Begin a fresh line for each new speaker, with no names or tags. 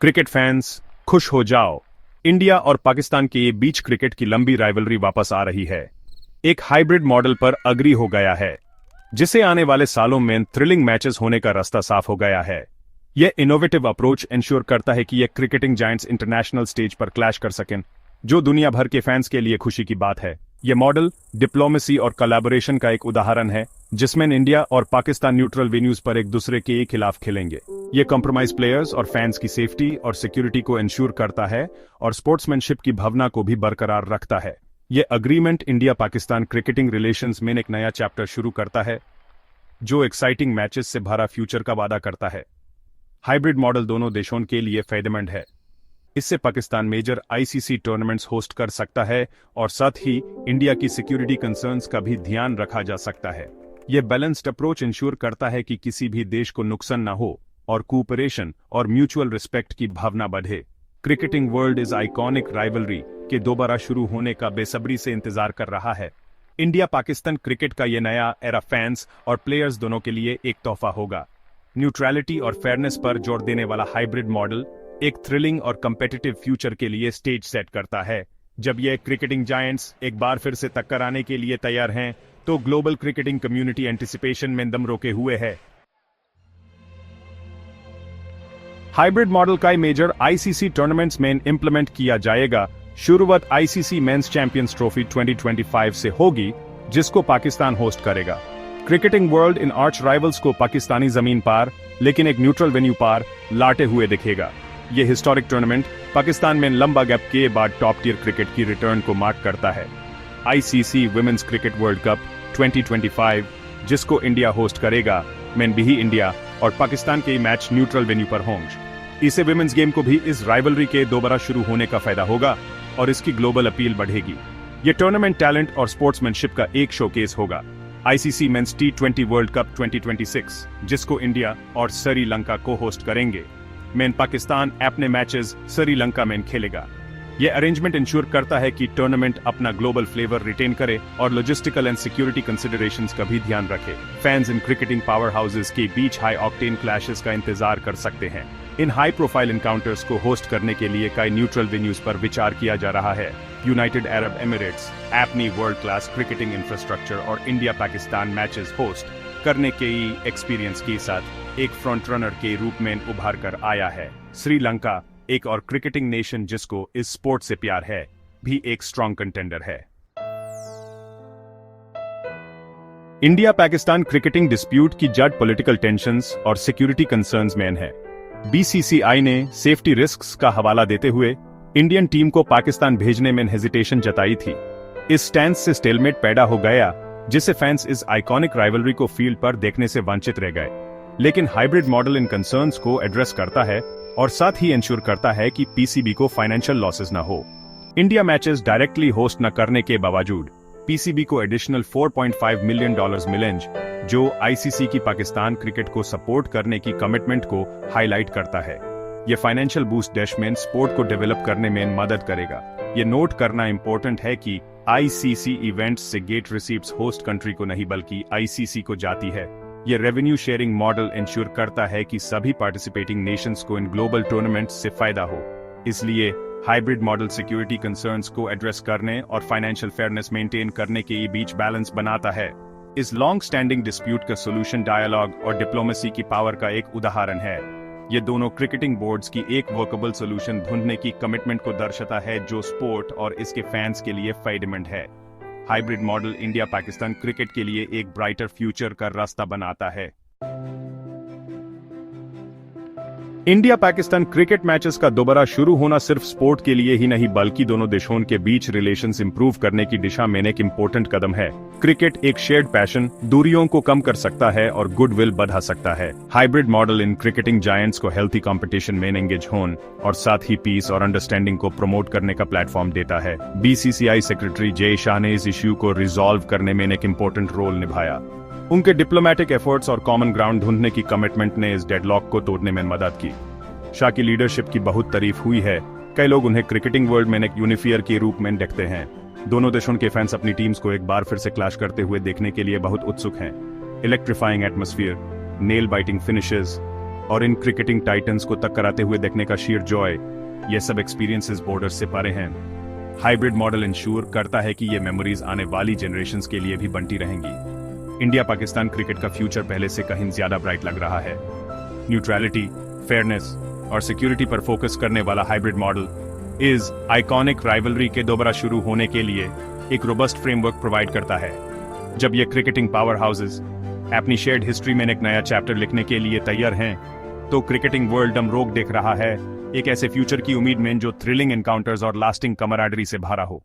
Cricket fans खुश हो जाओ। इंडिया और पाकिस्तान के बीच क्रिकेट की लंबी राइवलरी वापस आ रही है। एक हाइब्रिड मॉडल पर अग्री हो गया है, जिसे आने वाले सालों में थ्रिलिंग मैचेस होने का रास्ता साफ हो गया है। यह इनोवेटिव अप्रोच इंश्योर करता है कि ये क्रिकेटिंग जायंट्स इंटरनेशनल स्टेज पर क्लैश कर सकें, जो दुनिया भर के फैंस के लिए खुशी की बात है। यह मॉडल डिप्लोमेसी और कोलैबोरेशन का एक उदाहरण है, जिसमें इंडिया और पाकिस्तान न्यूट्रल वेन्यूज पर एक दूसरे के खिलाफ खेलेंगे। यह कॉम्प्रोमाइज प्लेयर्स और फैंस की सेफ्टी और सिक्योरिटी को इंश्योर करता है और स्पोर्ट्समैनशिप की भावना को भी बरकरार रखता है। यह agreement India Pakistan cricketing relations में एक नया चैप्टर शुरू करता है, जो एक्साइटिंग मैचेस से भरा फ्यूचर का वादा करता है। हाइब्रिड मॉडल दोनों देशों के लिए फायदेमंद है। इससे Pakistan major ICC tournaments host कर सकता है और साथ ही इंडिया की सिक्योरिटी कंसर्न्स का भी ध्यान रखा जा सकता है। यह बैलेंस्ड अप्रोच इंश्योर करता है कि किसी भी देश को नुकसान न हो और कोऑपरेशन और म्यूचुअल रिस्पेक्ट की भावना बढ़े। Cricketing world is iconic rivalry के दोबारा शुरू होने का बेसब्री से इंतजार कर रहा है। इंडिया पाकिस्तान क्रिकेट का यह नया एरा फैंस और प्लेयर्स दोनों के लिए एक तोहफा होगा। न्यूट्रलिटी और फेयरनेस पर जोर देने वाला हाइब्रिड मॉडल एक थ्रिलिंग और कम्पिटिटिव फ्यूचर के लिए स्टेज सेट करता है। जब ये क्रिकेटिंग जायंट्स एक बार फिर से टक्कर आने के लिए तैयार हैं, तो ग्लोबल क्रिकेटिंग कम्युनिटी एंटिसिपेशन में दम रोके हुए है। हाइब्रिड मॉडल का मेजर आईसीसी टूर्नामेंट्स में इंप्लीमेंट किया जाएगा। शुरुआत आईसीसी मेंस चैंपियंस ट्रॉफी 2025 से होगी, जिसको पाकिस्तान होस्ट करेगा। Cricketing world in arch rivals को पाकिस्तानी जमीन पर, लेकिन एक न्यूट्रल वेन्यू पर लाते हुए दिखेगा। यह हिस्टोरिक टूर्नामेंट पाकिस्तान में लंबा गैप के बाद टॉप टियर क्रिकेट की रिटर्न को मार्क करता है। ICC women's cricket world cup 2025, जिसको इंडिया होस्ट करेगा, में भी इंडिया और पाकिस्तान के मैच न्यूट्रल वेन्यू पर होंगे। इससे वुमेन्स गेम को भी इस राइवलरी के दोबारा शुरू होने का फायदा होगा और इसकी ग्लोबल अपील बढ़ेगी। यह टूर्नामेंट टैलेंट और स्पोर्ट्समैनशिप का एक शोकेस होगा। ICC men's T20 world cup 2026, जिसको इंडिया और श्रीलंका को होस्ट करेंगे, में पाकिस्तान अपने मैचेस श्रीलंका में खेलेगा। यह अरेंजमेंट इंश्योर करता है कि टूर्नामेंट अपना ग्लोबल फ्लेवर रिटेन करे और लॉजिस्टिकल एंड सिक्योरिटी कंसिडरेशंस का भी ध्यान रखे। फैंस इन क्रिकेटिंग पावर हाउसेस के बीच हाई ऑक्टेन क्लैशेस का इंतजार कर सकते हैं। इन हाई प्रोफाइल एनकाउंटर्स को होस्ट करने के लिए कई न्यूट्रल वेन्यूज पर विचार किया जा रहा है। यूनाइटेड अरब एमिरेट्स अपनी वर्ल्ड क्लास क्रिकेटिंग इंफ्रास्ट्रक्चर और इंडिया पाकिस्तान मैचेस होस्ट करने के एक्सपीरियंस के साथ एक फ्रंट रनर के रूप में उभर कर आया है। श्रीलंका, एक और क्रिकेटिंग नेशन जिसको इस स्पोर्ट से प्यार है, भी एक स्ट्रॉन्ग कंटेंडर है। इंडिया पाकिस्तान क्रिकेटिंग डिस्प्यूट की जड़ पॉलिटिकल टेंशंस और सिक्योरिटी कंसर्न्स में है। बीसीसीआई ने सेफ्टी रिस्क्स का हवाला देते हुए इंडियन टीम को पाकिस्तान भेजने में हेजिटेशन जताई थी। इस स्टैंड से स्टेलमेट पैदा हो गया, जिससे फैंस इस आइकॉनिक राइवलरी को फील्ड पर देखने से वंचित रह गए। लेकिन हाइब्रिड मॉडल इन कंसर्न्स को एड्रेस करता है और साथ ही इंश्योर करता है कि पीसीबी को फाइनेंशियल लॉसेस न हो। इंडिया मैचेस डायरेक्टली होस्ट न करने के बावजूद पीसीबी को एडिशनल $4.5 मिलियन मिलेंगे, जो आईसीसी की पाकिस्तान क्रिकेट को सपोर्ट करने की कमिटमेंट को हाईलाइट करता है। यह फाइनेंशियल बूस्ट देश में स्पोर्ट को डेवलप करने में मदद करेगा। यह नोट करना इंपॉर्टेंट है कि आईसीसी इवेंट्स से गेट रिसीप्ट्स होस्ट कंट्री को नहीं बल्कि आईसीसी को जाती है। यह रेवेन्यू शेयरिंग मॉडल इंश्योर करता है कि सभी पार्टिसिपेटिंग नेशंस को इन ग्लोबल टूर्नामेंट्स से फायदा हो। इसलिए हाइब्रिड मॉडल सिक्योरिटी कंसर्न्स को एड्रेस करने और फाइनेंशियल फेयरनेस मेंटेन करने के बीच बैलेंस बनाता है। इस लॉन्ग स्टैंडिंग डिस्प्यूट का सोल्यूशन डायलॉग और डिप्लोमेसी की पावर का एक उदाहरण है। ये दोनों क्रिकेटिंग बोर्ड्स की एक वर्केबल सोल्यूशन ढूंढने की कमिटमेंट को दर्शाता है, जो स्पोर्ट और इसके फैंस के लिए फायदेमंद है। Hybrid model India Pakistan cricket के लिए एक ब्राइटर फ्यूचर का रास्ता बनाता है। इंडिया पाकिस्तान क्रिकेट मैचेस का दोबारा शुरू होना सिर्फ स्पोर्ट के लिए ही नहीं बल्कि दोनों देशों के बीच रिलेशंस इंप्रूव करने की दिशा में एक इम्पोर्टेंट कदम है। क्रिकेट एक शेयर्ड पैशन दूरियों को कम कर सकता है और गुडविल बढ़ा सकता है। हाइब्रिड मॉडल इन क्रिकेटिंग जायंट्स को हेल्थी कंपटीशन में एंगेज होने और साथ ही पीस और अंडरस्टैंडिंग को प्रमोट करने का प्लेटफॉर्म देता है। बीसीसीआई सेक्रेटरी जय शाह ने इस इश्यू को रिजॉल्व करने में एक इम्पोर्टेंट रोल निभाया। उनके डिप्लोमेटिक एफर्ट्स और कॉमन ग्राउंड ढूंढने की कमिटमेंट ने इस डेडलॉक को तोड़ने में मदद की। शाह की लीडरशिप की बहुत तारीफ हुई है। कई लोग उन्हें क्रिकेटिंग वर्ल्ड में एक यूनिफायर के रूप में देखते हैं। दोनों देशों के फैंस अपनी टीम्स को एक बार फिर से क्लैश करते हुए देखने के लिए बहुत उत्सुक हैं। Electrifying atmosphere, nail biting finishes और इन क्रिकेटिंग टाइटन्स को टक्कराते हुए देखने का शीर जॉय, ये सब एक्सपीरियंसेस बॉर्डर से परे हैं। हाइब्रिड मॉडल इंश्योर करता है कि ये मेमोरीज आने वाली जनरेशंस के लिए भी बनती रहेंगी। इंडिया पाकिस्तान क्रिकेट का फ्यूचर पहले से कहीं ज्यादा ब्राइट लग रहा है। न्यूट्रलिटी, फेयरनेस और सिक्योरिटी पर फोकस करने वाला हाइब्रिड मॉडल इस आइकॉनिक राइवलरी के दोबारा शुरू होने के लिए एक रोबस्ट फ्रेमवर्क प्रोवाइड करता है। जब ये क्रिकेटिंग पावर हाउसेस अपनी शेयर्ड हिस्ट्री में एक नया चैप्टर लिखने के लिए तैयार हैं, तो क्रिकेटिंग वर्ल्ड अमरोक देख रहा है एक ऐसे फ्यूचर की उम्मीद में जो थ्रिलिंग एनकाउंटर्स और लास्टिंग कमराडरी से भरा हो।